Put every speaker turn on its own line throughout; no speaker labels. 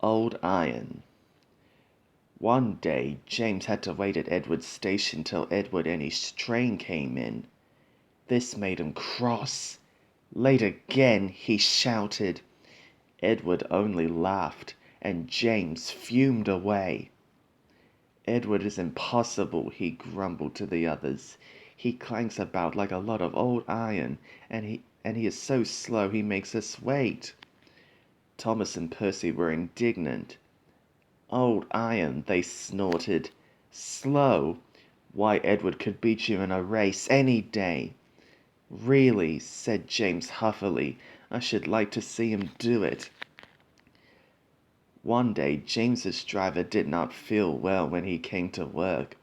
Old Iron. One day, James had to wait at Edward's station till Edward and his train came in. This made him cross. Late again, he shouted. Edward only laughed, and James fumed away. Edward is impossible, he grumbled to the others. He clanks about like a lot of old iron, and he is so slow he makes us wait. Thomas and Percy were indignant. Old iron, they snorted. Slow? Why, Edward could beat you in a race any day. Really, said James huffily, I should like to see him do it. One day, James's driver did not feel well when he came to work.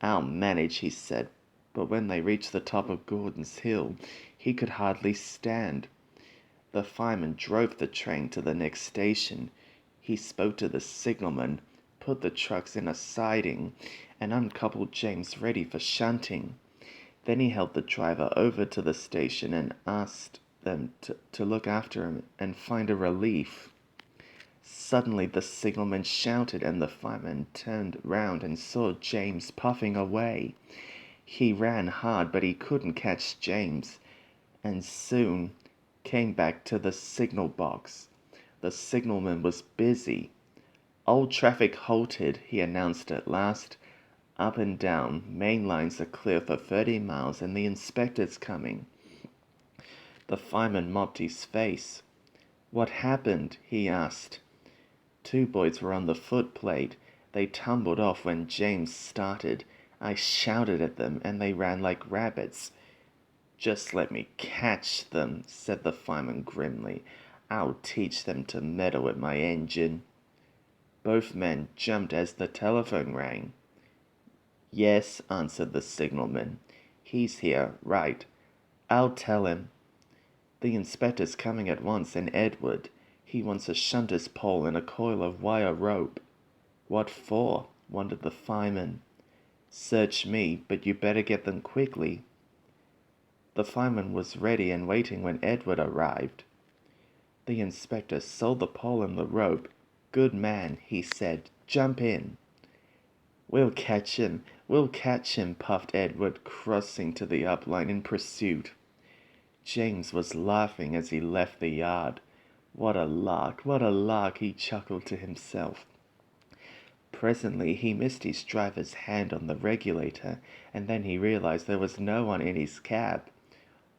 I'll manage, he said, but when they reached the top of Gordon's Hill, he could hardly stand. The fireman drove the train to the next station. He spoke to the signalman, put the trucks in a siding, and uncoupled James ready for shunting. Then he helped the driver over to the station and asked them to look after him and find a relief. Suddenly the signalman shouted, and the fireman turned round and saw James puffing away. He ran hard, but he couldn't catch James, and soon came back to the signal box. The signalman was busy. All traffic halted, he announced at last. Up and down, main lines are clear for 30 miles, and the inspector's coming. The fireman mopped his face. What happened? He asked. Two boys were on the footplate. They tumbled off when James started. I shouted at them, and they ran like rabbits. Just let me catch them, said the fireman grimly. I'll teach them to meddle with my engine. Both men jumped as the telephone rang. Yes, answered the signalman. He's here, right. I'll tell him. The inspector's coming at once, and Edward. He wants a shunter's pole and a coil of wire rope. What for? Wondered the fireman. Search me, but you better get them quickly. The fireman was ready and waiting when Edward arrived. The inspector sold the pole and the rope. Good man, he said. Jump in. We'll catch him, puffed Edward, crossing to the upline in pursuit. James was laughing as he left the yard. What a lark, he chuckled to himself. Presently he missed his driver's hand on the regulator, and then he realized there was no one in his cab.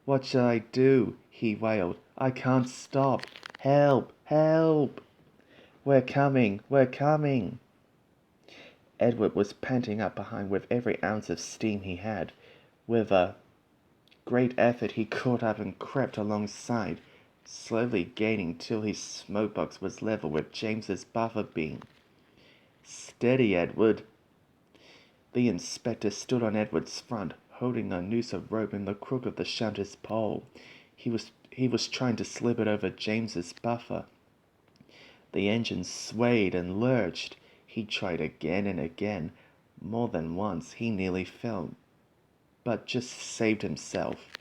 What shall I do? He wailed. I can't stop. Help! Help! We're coming! We're coming! Edward was panting up behind with every ounce of steam he had. With a great effort he caught up and crept alongside, slowly gaining till his smokebox was level with James's buffer beam. Steady, Edward. The inspector stood on Edward's front, holding a noose of rope in the crook of the shunter's pole. He was trying to slip it over James's buffer. The engine swayed and lurched. He tried again and again. More than once he nearly fell, but just saved himself.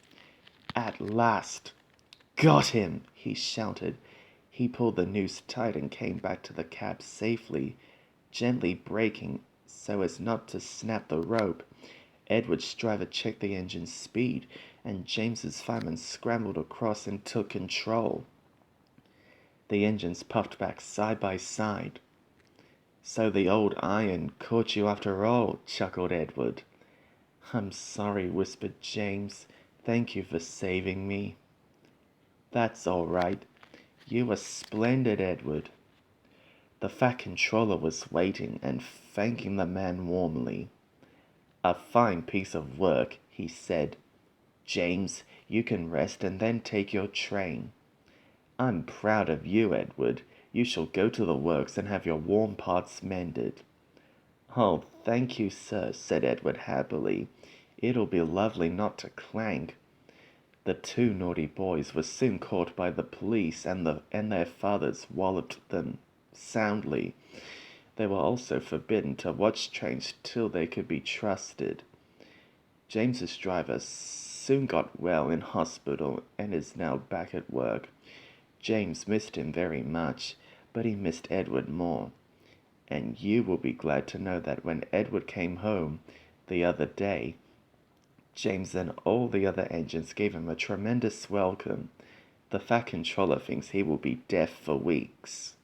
At last! Got him! He shouted. He pulled the noose tight and came back to the cab safely, gently braking so as not to snap the rope. Edward's driver checked the engine's speed, and James's fireman scrambled across and took control. The engines puffed back side by side. So the old iron caught you after all, chuckled Edward. I'm sorry, whispered James. Thank you for saving me. That's all right. You were splendid, Edward. The fat controller was waiting and thanking the man warmly. A fine piece of work, he said. James, you can rest and then take your train. I'm proud of you, Edward. You shall go to the works and have your warm parts mended. Oh, thank you, sir, said Edward happily. It'll be lovely not to clank. The two naughty boys were soon caught by the police, and their fathers walloped them soundly. They were also forbidden to watch trains till they could be trusted. James's driver soon got well in hospital and is now back at work. James missed him very much, but he missed Edward more. And you will be glad to know that when Edward came home the other day, James and all the other engines gave him a tremendous welcome. The Fat Controller thinks he will be deaf for weeks.